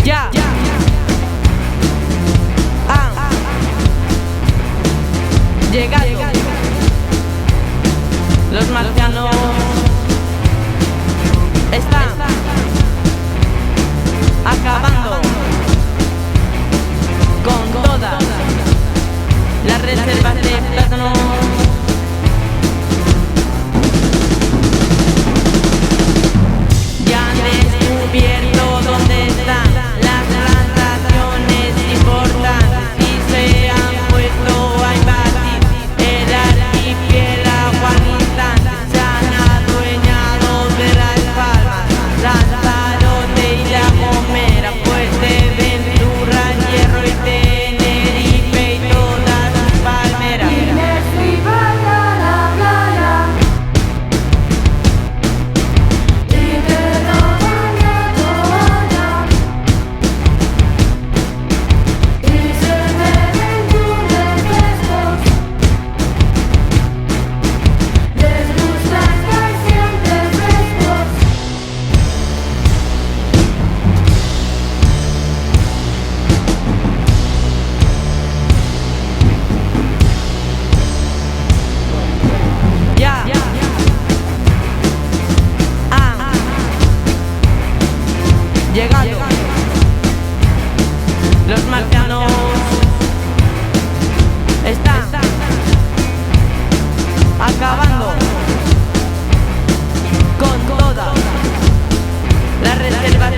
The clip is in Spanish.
Ya. Han llegado los marcianos. Están acabando con todas las reservas de plátano. Ya han descubierto dónde están las plantaciones importantes y se han puesto a invadir el archipiélago al instante. Se han adueñado de las Palmas, Lanzarote y La Gomera, Fuerteventura, Hierro y Tenerife y todas sus palmeras. Llegando los marcianos. Están acabando con todas las reservas